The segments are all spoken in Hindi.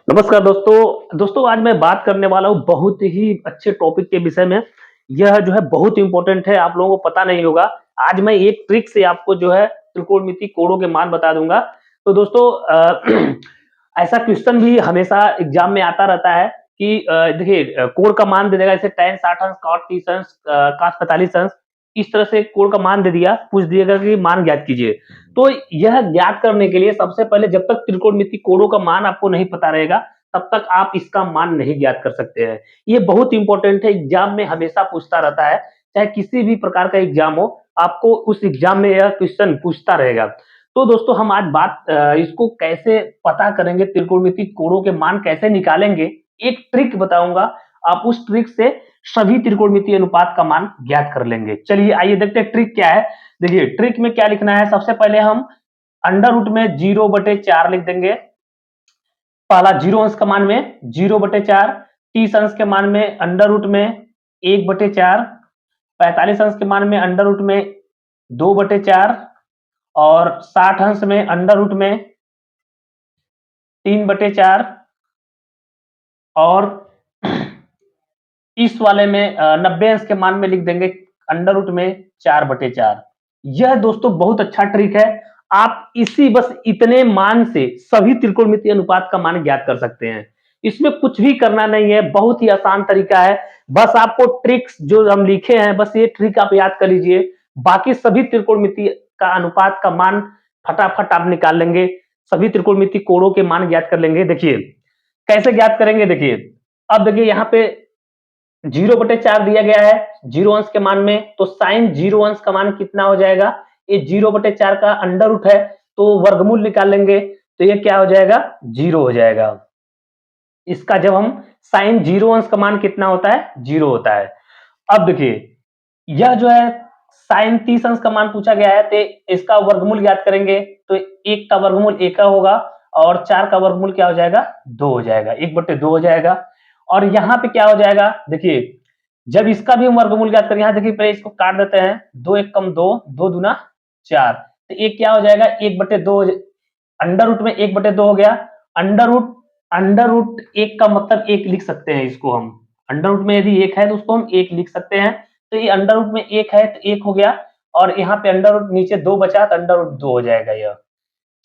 नमस्कार दोस्तों आज मैं बात करने वाला हूँ बहुत ही अच्छे टॉपिक के विषय में। यह जो है बहुत इंपॉर्टेंट है, आप लोगों को पता नहीं होगा। आज मैं एक ट्रिक से आपको जो है त्रिकोणमिति कोणों के मान बता दूंगा। तो दोस्तों ऐसा क्वेश्चन भी हमेशा एग्जाम में आता रहता है कि देखिए कोण का मान दे देगा, जैसे tan 60 अंश, cot 30 अंश, cos 45 अंश। इस तरह से कोण का मान दे दिया, पूछ दिएगा कि मान ज्ञात कीजिए। तो यह ज्ञात करने के लिए सबसे पहले जब तक त्रिकोणमिति कोणों का मान आपको नहीं पता रहेगा, तब तक आप इसका मान नहीं ज्ञात कर सकते हैं। ये बहुत इंपॉर्टेंट है, एग्जाम में हमेशा पूछता रहता है, चाहे किसी भी प्रकार का एग्जाम हो, आपको उस एग्जाम में यह क्वेश्चन पूछता रहेगा। तो दोस्तों हम आज इसको कैसे पता करेंगे, त्रिकोणमिति कोणों के मान कैसे निकालेंगे, एक ट्रिक बताऊंगा। आप उस ट्रिक से सभी त्रिकोणमितीय अनुपात का मान ज्ञात कर लेंगे। चलिए आइए देखते हैं ट्रिक क्या है। देखिए ट्रिक में क्या लिखना है, सबसे पहले हम अंडर रूट में 0/4 लिख देंगे। पहला 0 अंश का मान में 0/4, 30 अंश के मान में अंडर रूट में 1/4, 45 अंश के मान में अंडर रूट में 2/4 और 60 अंश में अंडर रूट में 3/4 और इस वाले में 90 अंश के मान में लिख देंगे अंडर रूट में 4/4। यह दोस्तों बहुत अच्छा ट्रिक है। आप इसी बस इतने मान से सभी त्रिकोणमितीय अनुपात का मान ज्ञात कर सकते हैं। इसमें कुछ भी करना नहीं है, बहुत ही आसान तरीका है। बस आपको ट्रिक्स जो हम लिखे हैं, बस ये ट्रिक आप याद कर लीजिए, बाकी सभी त्रिकोणमितीय का अनुपात का मान फटाफट आप निकाल लेंगे, सभी त्रिकोणमितीय कोणों के मान ज्ञात कर लेंगे। देखिए कैसे ज्ञात करेंगे, देखिए अब देखिए यहाँ पे 0/4 दिया गया है 0 अंश के मान में, तो साइन 0 अंश का मान कितना हो जाएगा, ये 0/4 का अंडर रूट है, तो वर्गमूल निकाल लेंगे, तो ये क्या हो जाएगा, 0 हो जाएगा। इसका जब हम साइन 0 अंश का मान कितना होता है, 0 होता है। अब देखिए यह जो है साइन 30 अंश का मान पूछा गया है, तो इसका वर्गमूल ज्ञात करेंगे, तो 1 का वर्गमूल 1 होगा और 4 का वर्गमूल क्या हो जाएगा, 2 हो जाएगा, 1/2 हो जाएगा। और यहाँ पे क्या हो जाएगा, देखिए जब इसका भी हम वर्गमूल ज्ञात करेंगे, यहाँ देखिए पहले इसको काट देते हैं, 2 1 कम 2, 2 दूना 4, तो एक क्या हो जाएगा, 1/2, अंडर रूट में 1/2 हो गया। अंडर रूट 1 का मतलब 1 लिख सकते हैं इसको हम, अंडर रूट में यदि 1 है तो उसको हम 1 लिख सकते हैं, तो ये अंडर रूट में 1 है तो 1 हो गया, और यहाँ पे अंडर रूट नीचे 2 बचा तो अंडर रूट 2 हो जाएगा यह।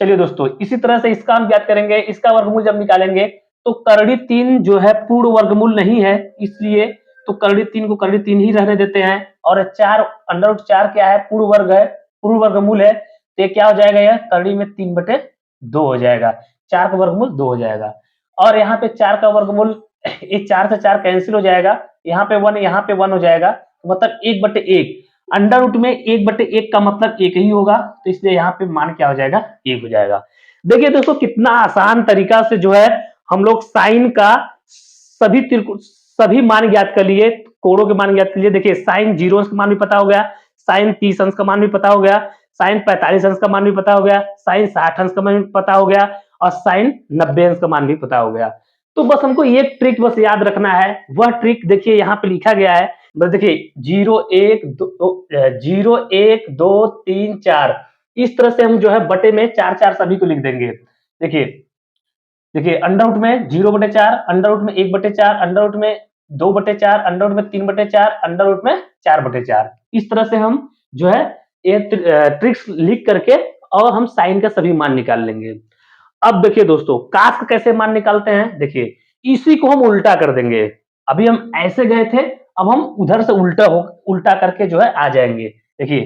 चलिए दोस्तों इसी तरह से इसका हम ज्ञात करेंगे, इसका वर्गमूल जब निकालेंगे तो करड़ी 3 जो है पूर्ण वर्गमूल नहीं है, इसलिए तो करड़ी 3 को करड़ी 3 ही रहने देते हैं, और 4 अंडर रूट 4 क्या है, पूर्ण वर्ग है, पूर्ण वर्गमूल है, तो ये क्या हो जाएगा, यह करड़ी में 3/2 हो जाएगा, 4 का वर्गमूल 2 हो जाएगा। और यहाँ पे 4 का वर्गमूल, ये 4 से 4 कैंसिल हो जाएगा, यहाँ पे 1 यहाँ पे 1 हो जाएगा, तो मतलब 1/1, अंडर रूट में 1/1 का मतलब 1 ही होगा, तो इसलिए यहाँ पे मान क्या हो जाएगा, 1 हो जाएगा। देखिए दोस्तों कितना आसान तरीका से जो है हम लोग साइन का सभी मान ज्ञात कर लिए, कोणों के मान ज्ञात कर लिए। देखिए साइन 0 अंश का मान भी पता हो गया, साइन 30 अंश का मान भी पता हो गया, साइन 45 अंश का मान भी पता हो गया, साइन 60 अंश का मान भी पता हो गया, और साइन 90 अंश का मान भी पता हो गया। तो बस हमको ये ट्रिक बस याद रखना है, वह ट्रिक देखिए यहाँ पे लिखा गया है, बस देखिए 0 1 2 3 4, इस तरह से हम जो है बटे में 4 4 सभी को लिख देंगे। देखिए अंडर रूट में 0/4, अंडर रूट में 1/4, अंडर रूट में 2/4, अंडर रूट में 3/4, अंडर रूट में 4/4, इस तरह से हम जो है ये ट्रिक्स लिख करके और हम साइन का सभी मान निकाल लेंगे। अब देखिए दोस्तों कास का कैसे मान निकालते हैं, देखिए इसी को हम उल्टा कर देंगे। अभी हम ऐसे गए थे, अब हम उधर से उल्टा करके जो है आ जाएंगे। देखिए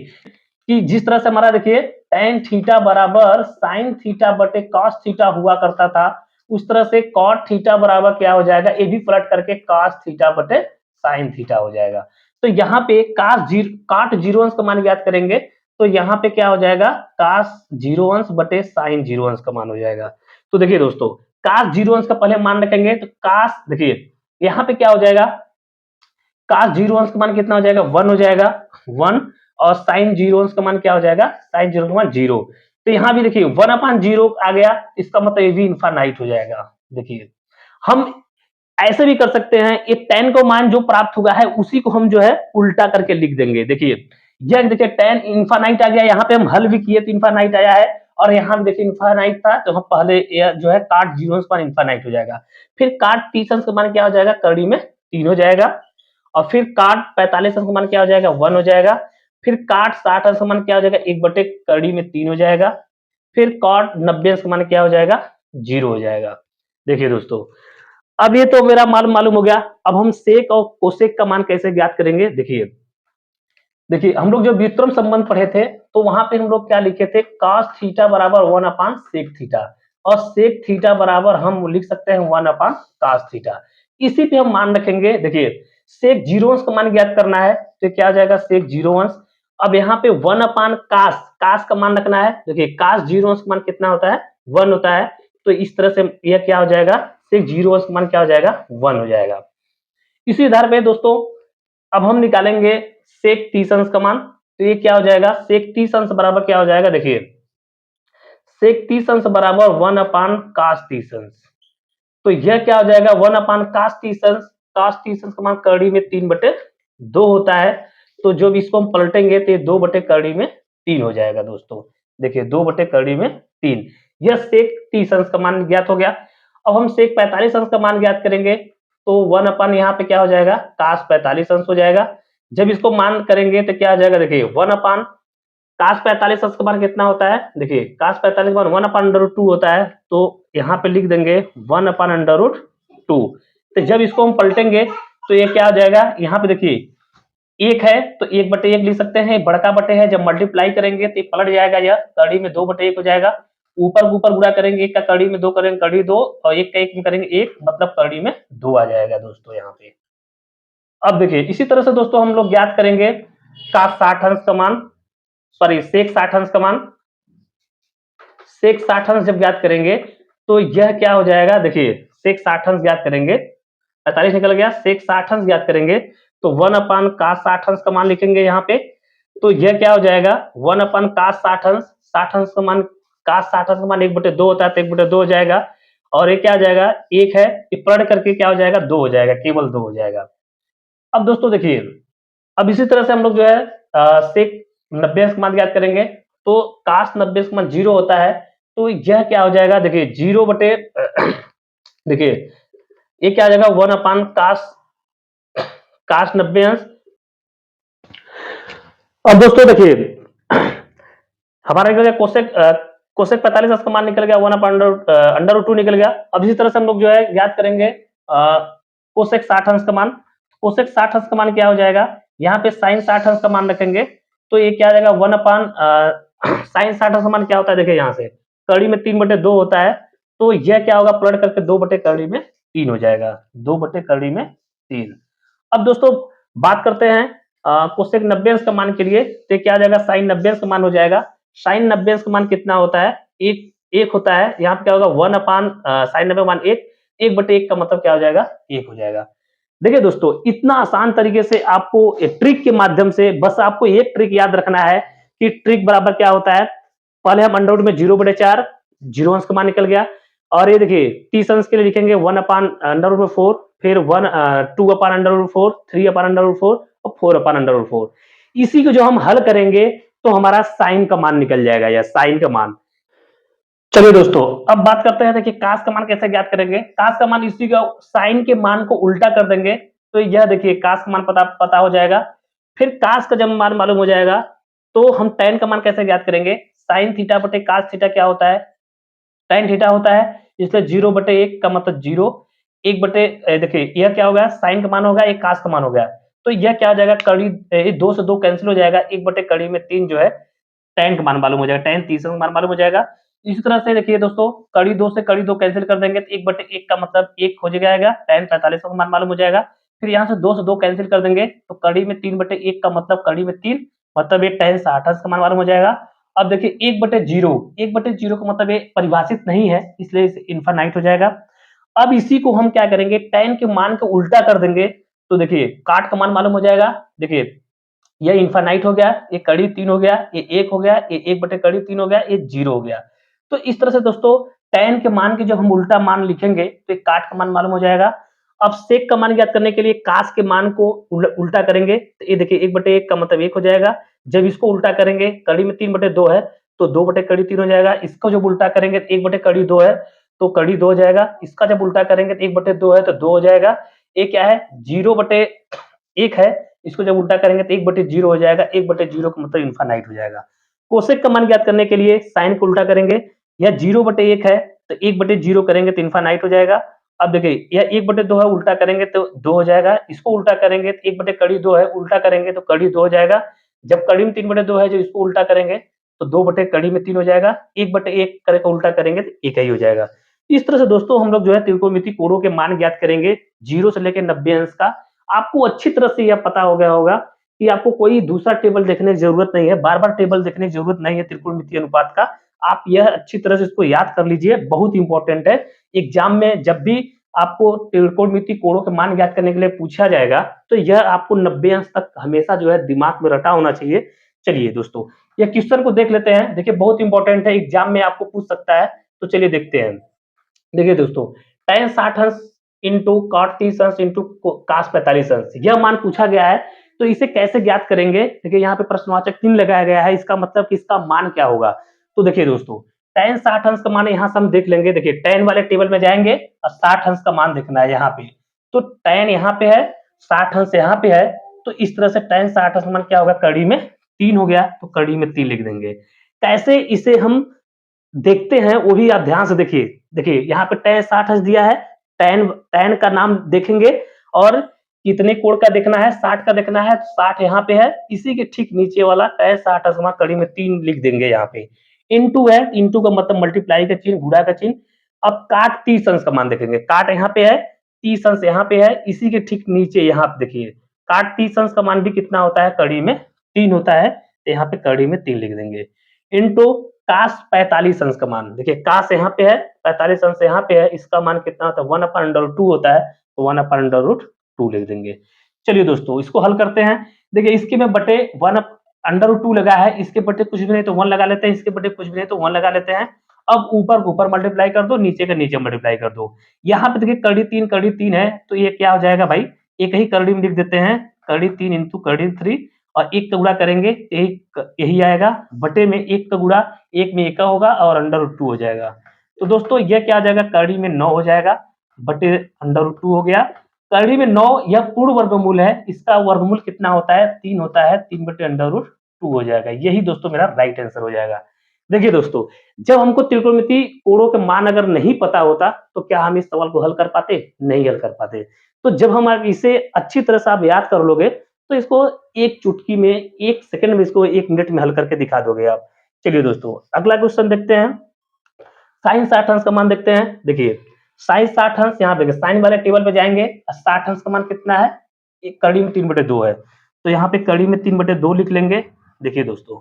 कि जिस तरह से हमारा देखिए tan थीटा बराबर sin थीटा बटे cos थीटा हुआ करता था, उस तरह से cot थीटा बराबर क्या हो जाएगा, ये भी पलट करके cos थीटा बटे sin थीटा हो जाएगा। तो यहाँ पे cot 0 अंश का मान ज्ञात करेंगे, तो यहाँ पे क्या हो जाएगा, cos 0 अंश बटे sin 0 अंश का मान हो जाएगा। तो देखिए दोस्तों cos 0 अंश का पहले मान रखेंगे, तो cos देखिए यहाँ पे क्या हो जाएगा, cos 0 अंश का मान कितना हो जाएगा, 1 हो जाएगा, 1, और sin 0 अंश का मान क्या हो जाएगा, sin 0 का मान 0। तो यहाँ भी देखिए 1/0 आ गया, इसका मतलब ये भी इनफाइनाइट हो जाएगा। देखिए हम ऐसे भी कर सकते हैं, ये tan को मान जो प्राप्त हुआ है उसी को हम जो है उल्टा करके लिख देंगे। देखिए यह देखिए tan इनफाइनाइट आ गया, यहाँ पे हम हल भी किए तो इनफाइनाइट आया है, और यहाँ देखिए इन्फानाइट था, तो हम पहले जो है काट जीरो का मान इन्फानाइट हो जाएगा। फिर काट 30 अंश का मान क्या हो जाएगा, कड़ी में 3 हो जाएगा। और फिर काट 45 अंश का मान क्या हो जाएगा, 1 हो जाएगा। फिर काट 60 अंश का मान क्या हो जाएगा, 1 बटे कड़ी में 3 हो जाएगा। फिर काट 90 अंश का मान क्या हो जाएगा, 0 हो जाएगा। देखिए दोस्तों, अब ये तो मेरा मान मालूम हो गया। अब हम सेक और कोसेक का मान कैसे ज्ञात करेंगे, देखिए देखिए हम लोग जो व्युत्क्रम संबंध पढ़े थे, तो वहां पे हम लोग क्या लिखे थे, cos थीटा बराबर 1 अपान सेक थीटा, और सेक थीटा बराबर हम लिख सकते हैं 1 अपान cos थीटा। इसी पे हम मान रखेंगे। देखिए सेक जीरो अंश का मान ज्ञात करना है, तो क्या आ जाएगा, सेक जीरो अंश। अब यहाँ पे 1 अपान कास का मान रखना है। देखिए कास जीरो अंश का मान कितना होता है, 1 होता है। तो इस तरह से यह क्या हो जाएगा, सेक जीरो अंश का मान क्या हो जाएगा, 1 हो जाएगा। इसी आधार पे दोस्तों अब हम निकालेंगे सेक 30 अंश का मान। तो ये क्या हो जाएगा, सेक 30 अंश बराबर क्या हो जाएगा, देखिए सेक 30 अंश बराबर 1 अपान कास 30 अंश। तो यह क्या हो जाएगा, 1 अपान कास 30 अंश। कास 30 अंश का मान कड़ी में 3/2 होता है। तो जब इसको हम पलटेंगे तो ये 2/3 हो जाएगा दोस्तों। देखिए 2/3, यह सेक 30 अंश का मान ज्ञात हो गया। अब हम सेक 45 अंश का मान ज्ञात करेंगे। तो 1 अपान यहाँ पे क्या हो जाएगा, कास 45 अंश हो जाएगा। जब इसको मान करेंगे तो क्या आ जाएगा, देखिए 1 अपान कास 45 अंश का मान कितना होता है, देखिए कास 45 का मान 1 अपान अंडर रूट 2 होता है। तो यहाँ पे लिख देंगे 1 अपान अंडर रूट 2। तो जब इसको हम पलटेंगे तो ये क्या हो जाएगा, यहाँ पे देखिए एक है तो 1/1 लिख सकते हैं, बड़का बटे है, जब मल्टीप्लाई करेंगे तो पलट जाएगा, यह कड़ी में 2/1 हो जाएगा। ऊपर ऊपर गुणा करेंगे, एक का कड़ी में 2 करेंगे, कड़ी 2, और एक का एक में करेंगे 1, मतलब कड़ी में 2 आ जाएगा दोस्तों यहाँ पे। अब देखिए इसी तरह से दोस्तों हम लोग ज्ञात करेंगे कास 60 अंश का मान, सॉरी सेक 60 अंश का मान। सेक 60 अंश जब ज्ञात करेंगे तो यह क्या हो जाएगा, देखिए सेक 60 अंश ज्ञात करेंगे, 45 निकल गया, सेक 60 अंश ज्ञात करेंगे तो 1 अपान कास 60 अंश का मान लिखेंगे यहाँ पे। तो यह क्या हो जाएगा, 1 अपान कास 60 अंश, 60 अंश का मान, कास 60 अंश का मान 1/2 होता है, तो 1/2 हो जाएगा। और ये क्या हो जाएगा, एक है, ये पलट करके क्या हो जाएगा, 2 हो जाएगा, केवल 2 हो जाएगा। अब दोस्तों देखिए, अब इसी तरह से हम लोग जो है सेक 90 अंश का मान ज्ञात करेंगे। तो कास 90 अंश का मान 0 होता है। तो यह क्या हो जाएगा, देखिए 0 बटे देखिए ये क्या आ जाएगा, 1 अपान कास कास 90 अंश। अब दोस्तों देखिए हमारा निकल गया कोसेक कोसेक 45 अंश का मान निकल गया, 1 अपान अंडर रूट 2 निकल गया। अब इसी तरह से हम लोग जो है ज्ञात करेंगे कोसेक 60 अंश का मान। कोसेक 60 अंश का मान क्या हो जाएगा, यहाँ पे साइन 60 अंश का मान रखेंगे। तो ये क्या आ जाएगा, 1 अपान साइन 60 अंश का मान क्या होता है, देखिए यहाँ से कड़ी में 3/2 होता है। तो यह क्या होगा, पलट करके 2/कड़ी में 3 हो जाएगा, 2/कड़ी में 3। अब दोस्तों बात करते हैं कोसेक 90 अंश का मान के लिए। तो क्या आ जाएगा, साइन 90 अंश का मान हो जाएगा। साइन 90 अंश का मान कितना होता है, एक होता है। यहाँ पे क्या होगा, 1 अपान साइन 90 मान 1, 1/1 का मतलब क्या हो जाएगा, 1 हो जाएगा। देखिए दोस्तों इतना आसान तरीके से आपको ट्रिक के माध्यम से, बस आपको एक ट्रिक याद रखना है कि ट्रिक बराबर क्या होता है। पहले हम अंडर रूट में 0/4, जीरो अंश का मान निकल गया। और ये देखिए 30 अंश के लिए लिखेंगे 1 अपान अंडर रूट में 4, फिर 2 upon under root 4, 3 upon under root 4 और 4 अपान अंडर रूट 4। इसी को जो हम हल करेंगे तो हमारा साइन का मान निकल जाएगा, या साइन का मान। चलिए दोस्तों अब बात करते हैं, देखिए कास का मान कैसे ज्ञात करेंगे। कास का मान इसी का साइन के मान को उल्टा कर देंगे। तो यह देखिए कास का मान पता हो जाएगा। फिर कास का जब मान मालूम हो जाएगा तो हम tan का मान कैसे ज्ञात करेंगे। साइन थीटा बटे कास थीटा क्या होता है, tan थीटा होता है। इसलिए 0/1 का मतलब 0, 1 देखिए यह क्या होगा, साइन का मान होगा, एक कास का मान हो गया। तो यह क्या हो जाएगा, कड़ी 2 से 2 कैंसिल हो जाएगा, 1/कड़ी में 3 जो है tan का मान मालूम हो जाएगा, tan 30 का मान मालूम हो जाएगा। इसी तरह से देखिए दोस्तों कड़ी 2 से कड़ी 2 कैंसिल कर देंगे तो 1/1 का मतलब 1 हो जाएगा, tan 45 का मान मालूम हो जाएगा। फिर यहाँ से 2 से 2 कैंसिल कर देंगे तो कड़ी में 3/1 का मतलब कड़ी में 3, मतलब ये tan 60 का मान मालूम हो जाएगा। अब देखिए 1/0 का मतलब ये परिभाषित नहीं है, इसलिए इसे इनफाइनाइट हो जाएगा। अब इसी को हम क्या करेंगे, tan के मान को उल्टा कर देंगे। तो देखिए काट का मान मालूम हो जाएगा। देखिए यह इनफाइनाइट हो गया, ये कड़ी 3 हो गया, ये 1 हो गया, ये 1/कड़ी 3 हो गया, ये 0 हो गया। तो इस तरह से दोस्तों tan के मान के जब हम उल्टा मान लिखेंगे तो एक काट का मान मालूम हो जाएगा। अब सेक का मान ज्ञात करने के लिए कास के मान को उल्टा करेंगे। तो ये देखिए 1/1 का मतलब 1 हो जाएगा। जब इसको उल्टा करेंगे, कड़ी में 3/2 है, तो 2/3 हो जाएगा। इसको जब उल्टा करेंगे तो 1/2 है तो कड़ी 2 हो जाएगा। इसका जब उल्टा करेंगे तो 1/2 है तो 2 हो जाएगा। ये क्या है 0/1 है, इसको जब उल्टा करेंगे तो 1/0 हो जाएगा। 1/0 का मतलब इनफाइनाइट हो जाएगा। कोसेक का मान ज्ञात करने के लिए साइन को उल्टा करेंगे, या 0/1 है तो 1/0 करेंगे तो इनफाइनाइट हो जाएगा। अब देखिए यह 1/2 है, उल्टा करेंगे तो 2 हो जाएगा। इसको उल्टा करेंगे तो 1/2 है, उल्टा करेंगे तो कड़ी 2 हो जाएगा। जब कड़ी में 3/2 है, जो इसको उल्टा करेंगे तो 2/3 हो जाएगा। 1/1 करके उल्टा करेंगे तो 1 ही हो जाएगा। इस तरह से दोस्तों हम लोग जो है त्रिकोणमिति कोणों के मान ज्ञात करेंगे 0 से लेकर 90 अंश का। आपको अच्छी तरह से यह पता हो गया होगा कि आपको कोई दूसरा टेबल देखने की जरूरत नहीं है, बार-बार टेबल देखने की जरूरत नहीं है त्रिकोणमितीय अनुपात का। आप यह अच्छी तरह से इसको याद कर लीजिए, बहुत इंपॉर्टेंट है। एग्जाम में जब भी आपको त्रिकोणमितीय कोणों के मान ज्ञात करने के लिए पूछा जाएगा तो यह आपको 90 अंश तक हमेशा जो है दिमाग में रटा होना चाहिए। चलिए दोस्तों, यह क्वेश्चन को देख लेते हैं। देखिए बहुत इंपॉर्टेंट है, एग्जाम में आपको पूछ सकता है, तो चलिए देखते हैं। देखिए दोस्तों, tan 60 अंश इंटू cot 30 अंश इंटू cos 45 अंश, यह मान पूछा गया है। तो इसे कैसे ज्ञात करेंगे? देखिए यहाँ पे प्रश्नवाचक चिन्ह लगाया गया है, इसका मतलब कि इसका मान क्या होगा। तो देखिए दोस्तों, tan 60 अंश का मान यहाँ से हम देख लेंगे। देखिए tan वाले टेबल में जाएंगे और 60 अंश का मान देखना है यहाँ पे। तो tan यहाँ पे है, 60 अंश यहाँ पे है, तो इस तरह से tan 60 अंश का मान क्या होगा, कड़ी में 3 हो गया, तो कड़ी में 3 लिख देंगे। कैसे इसे हम देखते हैं वो भी आप ध्यान से देखिए। देखिए यहाँ पे tan 60 अंश दिया है, tan का नाम देखेंगे और कितने कोण का देखना है, 60 का देखना है, तो 60 यहाँ पे है। इसी के ठीक नीचे वाला tan 60 अंश का कड़ी में 3 लिख देंगे यहाँ पे। इंटू है, इंटू का मतलब मल्टीप्लाई का चिन्ह, गुणा का चिन्ह। अब काट 30 अंश का मान देखेंगे, काट यहाँ पे है, 30 अंश यहाँ पे है, इसी के ठीक नीचे यहाँ पे देखिए काट 30 अंश का मान भी कितना होता है, कड़ी में 3 होता है, तो यहाँ पे कड़ी में 3 लिख देंगे। इंटू काश 45 अंश का मान, देखिए काश यहाँ पे है, 45 अंश यहाँ पे है, इसका मान कितना होता है, 1/√2 होता है, तो 1/√2 लिख देंगे। चलिए दोस्तों इसको हल करते हैं। देखिए इसके में बटे 1/√2 लगा है, इसके बटे कुछ भी नहीं तो 1 लगा लेते हैं, इसके बटे कुछ भी नहीं तो 1 लगा लेते हैं। अब ऊपर ऊपर मल्टीप्लाई कर दो, नीचे का नीचे मल्टीप्लाई कर दो। यहाँ पे देखिए कड़ी 3 है, तो ये क्या हो जाएगा भाई, एक ही कड़ी में लिख देते हैं, कड़ी 3 इंटू कड़ी 3, और 1 का गुणा करेंगे यही आएगा, बटे में 1 का गुणा, 1 में 1 का होगा और √2 हो जाएगा। तो दोस्तों ये क्या आ जाएगा, कड़ी में 9 हो जाएगा, बटे √2 हो गया। कड़ी में 9 यह पूर्ण वर्गमूल है, इसका वर्गमूल कितना होता है, 3 होता है, 3/√2 हो जाएगा। यही दोस्तों मेरा राइट आंसर हो जाएगा। देखिए दोस्तों, जब हमको त्रिकोणमितीय कोणों के मान अगर नहीं पता होता तो क्या हम इस सवाल को हल कर पाते, नहीं हल कर पाते। तो जब हम इसे अच्छी तरह से आप याद कर लोगे तो इसको एक चुटकी में, 1 सेकंड में, इसको 1 मिनट में हल करके दिखा दोगे आप। चलिए दोस्तों अगला क्वेश्चन देखते हैं। साइन 60 अंश का मान देखते हैं। देखिए साइन 60 अंश, यहाँ देखिए साइन वाले टेबल पे जाएंगे, 60 अंश का मान कितना है, एक कड़ी में 3/2 है, तो यहाँ पे कड़ी में 3/2 लिख लेंगे। देखिए दोस्तों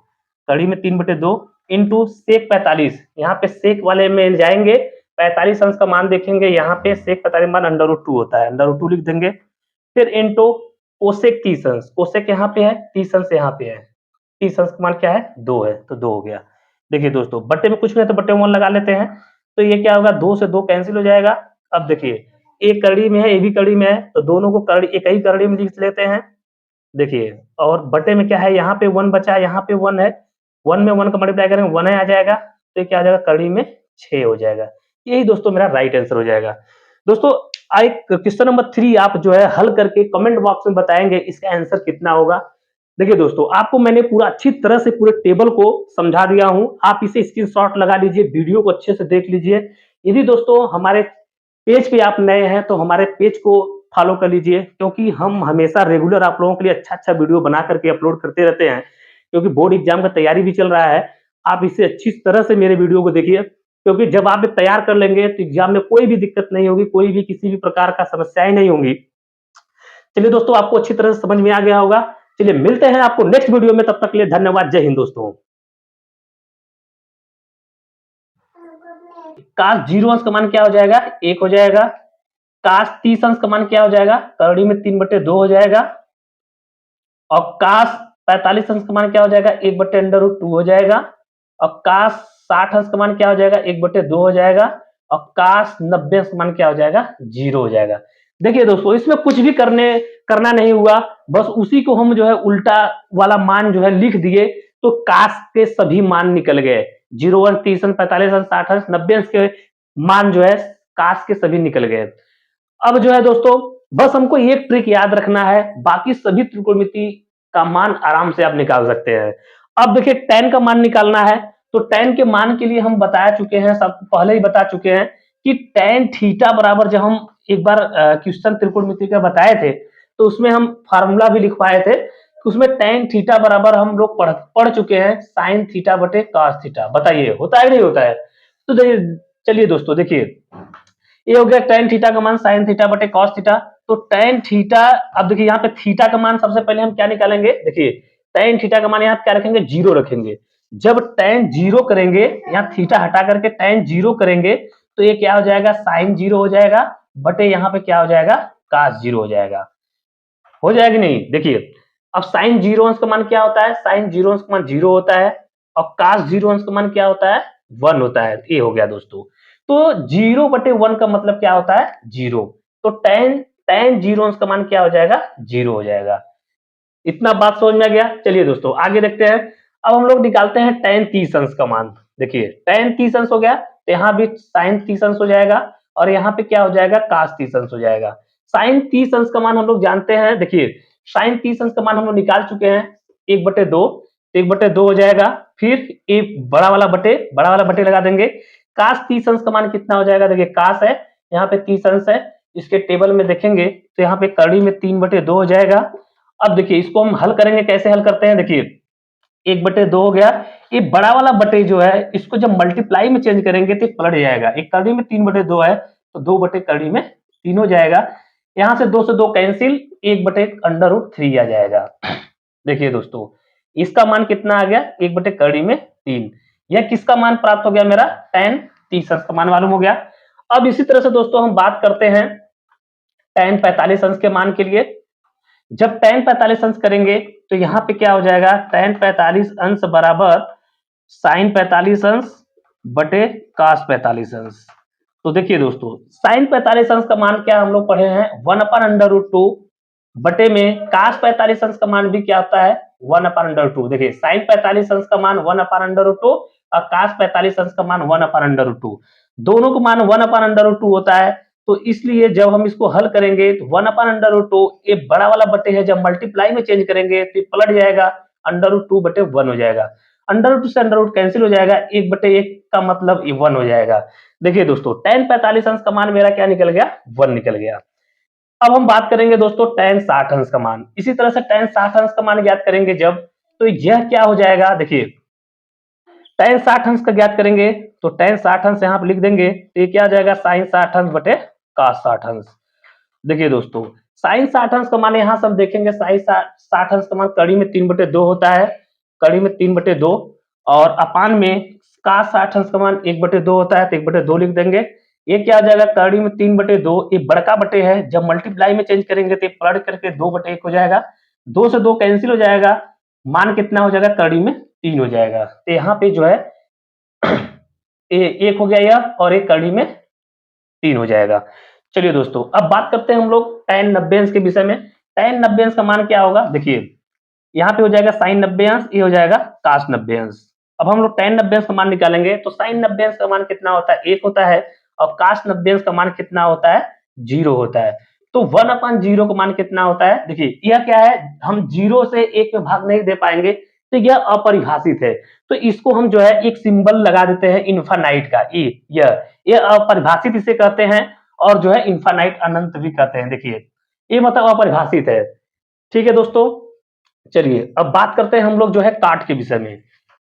कड़ी में 3/2 इंटू सेक 45, यहाँ पे सेक वाले में जाएंगे, 45 अंश का मान देखेंगे, यहाँ पे सेक 45 मान √2 होता है, √2 लिख देंगे। फिर इंटू कोसेक 30 अंश, कोसेक यहाँ पे है, 30 अंश यहाँ पे है, 30 अंश का मान क्या है, 2 है, तो 2 हो गया। देखिए दोस्तों बट्टे में कुछ नहीं तो बट्टे में 1 लगा लेते हैं, तो ये क्या होगा, 2 से 2 कैंसिल हो जाएगा। अब देखिए एक कड़ी में है, ये भी कड़ी में है, तो दोनों को कड़ी एक ही कड़ी में लिख लेते हैं। देखिए और बटे में क्या है, यहाँ पे 1 बचा है, यहाँ पे 1 है, 1 में 1 का मल्टीप्लाई करेंगे 1 आ जाएगा, तो ये क्या आ जाएगा, कड़ी में 6 हो जाएगा। यही दोस्तों मेरा राइट आंसर हो जाएगा। दोस्तों आई क्वेश्चन नंबर 3 आप जो है हल करके कमेंट बॉक्स में बताएंगे इसका आंसर कितना होगा। देखिए दोस्तों आपको मैंने पूरा अच्छी तरह से पूरे टेबल को समझा दिया हूं, आप इसे स्क्रीनशॉट लगा लीजिए, वीडियो को अच्छे से देख लीजिए। यदि दोस्तों हमारे पेज पे आप नए हैं तो हमारे पेज को फॉलो कर लीजिए, क्योंकि हम हमेशा रेगुलर आप लोगों के लिए अच्छा वीडियो बना करके अपलोड करते रहते हैं, क्योंकि बोर्ड एग्जाम का तैयारी भी चल रहा है। आप इसे अच्छी तरह से मेरे वीडियो को देखिए, क्योंकि जब आप तैयार कर लेंगे तो एग्जाम में कोई भी दिक्कत नहीं होगी, कोई भी किसी भी प्रकार का समस्याएं नहीं होंगी। चलिए दोस्तों आपको अच्छी तरह से समझ में आ गया होगा। चलिए मिलते हैं आपको नेक्स्ट वीडियो में, तब तक के लिए धन्यवाद, जय हिंद दोस्तों। काश 0 अंश का मान क्या हो जाएगा, 1 हो जाएगा। काश 30 अंश का मान क्या हो जाएगा, कड़ी में 3/2 हो जाएगा। और काश 45 अंश का मान क्या हो जाएगा, 1/√2 हो जाएगा। और काश 60 अंश का मान क्या हो जाएगा, 1/2 हो जाएगा। और काश 90 अंश का मान क्या हो जाएगा, 0 हो जाएगा। देखिए दोस्तों इसमें कुछ भी करना नहीं हुआ, बस उसी को हम जो है उल्टा वाला मान जो है लिख दिए, तो काश के सभी मान निकल गए, 0 अंश, 30 अंश, 45 अंश, 60 अंश, 90 अंश के मान जो है काश के सभी निकल गए। अब जो है दोस्तों बस हमको एक ट्रिक याद रखना है, बाकी सभी त्रिकोणमिति का मान आराम से आप निकाल सकते हैं। अब देखिए tan का मान निकालना है, तो tan के मान के लिए हम बता चुके हैं, सब पहले ही बता चुके हैं कि tan थीटा बराबर, जब हम एक बार क्वेश्चन त्रिकोणमिति का बताए थे तो उसमें हम फार्मूला भी लिखवाए थे, उसमें tan थीटा बराबर हम लोग पढ़ चुके हैं sin थीटा बटे cos थीटा। बताइए होता है नहीं होता है? तो चलिए दोस्तों देखिए, ये हो गया tan थीटा का मान sin थीटा बटे cos थीटा। तो tan थीटा, अब देखिए यहाँ पे थीटा का मान सबसे पहले हम क्या निकालेंगे, देखिए tan थीटा का मान यहाँ क्या रखेंगे, 0 रखेंगे। जब tan 0 करेंगे, यहाँ थीटा हटा करके tan 0 करेंगे, तो ये क्या हो जाएगा, sin 0 हो जाएगा बटे यहाँ पे क्या हो जाएगा, cos 0 हो जाएगा। हो जाएगा नहीं? देखिए अब sin 0 अंश का मान क्या होता है, sin 0 अंश का मान 0 होता है, और cos 0 अंश का मान क्या होता है, 1 होता है। ये हो गया दोस्तों। तो 0 बटे 1 का मतलब क्या होता है, 0। तो tan 0 अंश का मान क्या हो जाएगा, 0 हो जाएगा। इतना बात समझ में आ गया? चलिए दोस्तों आगे देखते हैं। अब हम लोग निकालते हैं tan 30 अंश का मान। देखिए tan 30 अंश हो गया, तो यहाँ भी sin 30 अंश हो जाएगा, और यहाँ पे क्या हो जाएगा, cos 30 अंश हो जाएगा। sin 30 अंश का मान हम लोग जानते हैं, देखिए sin 30 अंश का मान हम लोग निकाल चुके हैं, 1/2, 1/2 हो जाएगा। फिर एक बड़ा वाला बटे लगा देंगे। cos 30 अंश का मान कितना हो जाएगा, देखिए cos है, यहाँ पे 30 अंश है, इसके टेबल में देखेंगे तो यहाँ पे कड़ी में 3/2 हो जाएगा। अब देखिए इसको हम हल करेंगे, कैसे हल करते हैं, देखिए 1/2 हो गया, ये बड़ा वाला बटे जो है इसको जब मल्टीप्लाई में चेंज करेंगे तो पलट जाएगा। एक कड़ी में 3/2 है, तो 2 बटे कड़ी में 3 हो जाएगा। यहां से 2 से 2 कैंसिल, 1/√3 आ जाएगा। देखिए दोस्तों इसका मान कितना आ गया, 1/कड़ी में 3। यह किसका मान प्राप्त हो गया, मेरा tan 30 अंश का मान मालूम हो गया। अब इसी तरह से दोस्तों हम बात करते हैं tan 45 अंश के मान के लिए। जब tan 45 अंश करेंगे तो यहाँ पे क्या हो जाएगा, tan 45 अंश बराबर sin 45 अंश बटे cos 45 अंश। तो देखिए दोस्तों sin 45 अंश का मान क्या हम लोग पढ़े हैं, 1/√2 बटे में cos 45 अंश का मान भी क्या होता है, 1/√2। देखिए sin 45 अंश का मान 1/√2 और cos 45 अंश का मान 1/√2, दोनों का मान 1/√2 होता है। तो इसलिए जब हम इसको हल करेंगे तो 1/√2, ये बड़ा वाला बटे है, जब मल्टीप्लाई में चेंज करेंगे तो पलट जाएगा, √2/1 हो जाएगा। √2 से √2 कैंसिल हो जाएगा, 1/1 का मतलब 1 हो जाएगा। देखिए दोस्तों tan 45 अंश का मान मेरा क्या निकल गया, 1 निकल गया। अब हम बात करेंगे दोस्तों tan 60 अंश का मान। इसी तरह से tan 60 अंश का मान ज्ञात करेंगे जब, तो यह क्या हो जाएगा, देखिए tan 60 अंश का ज्ञात करेंगे तो tan 60 अंश यहाँ पे लिख देंगे, तो ये क्या आ जाएगा, sin 60 अंश बटे cos 60 अंश। देखिए दोस्तों sin 60 अंश का मान यहाँ सब देखेंगे, sin 60 अंश का मान कड़ी में 3/2 होता है, कड़ी में 3/2, और अपान में cos 60 अंश का मान 1/2 होता है, तो 1/2 लिख देंगे। ये क्या आ जाएगा, कड़ी में 3/2, ये बड़का बटे है, जब मल्टीप्लाई में चेंज करेंगे तो पलट करके 2/1 हो जाएगा, 2 से 2 कैंसिल हो जाएगा, मान कितना हो जाएगा, कड़ी में 3 हो जाएगा। तो यहाँ पे जो है एक हो गया यह, और एक कड़ी में 3 हो जाएगा। चलिए दोस्तों अब बात करते हैं हम लोग tan 90 अंश के विषय में। tan 90 अंश का मान क्या होगा, देखिए यहाँ पे हो जाएगा sin 90 अंश, ये हो जाएगा cos 90 अंश। अब हम लोग tan 90 अंश का मान निकालेंगे, तो sin 90 अंश का मान कितना होता है, 1 होता है, और cos 90 अंश का मान कितना होता है, 0 होता है। तो 1/0 का मान कितना होता है, देखिए यह क्या है, हम 0 से 1 में भाग नहीं दे पाएंगे, तो यह अपरिभाषित है। तो इसको हम जो है एक सिंबल लगा देते हैं इनफाइनाइट का, यह अपरिभाषित इसे कहते हैं, और जो है इनफाइनाइट अनंत भी कहते हैं। देखिए ये मतलब अपरिभाषित है। ठीक है दोस्तों, चलिए अब बात करते हैं हम लोग जो है काट के विषय में।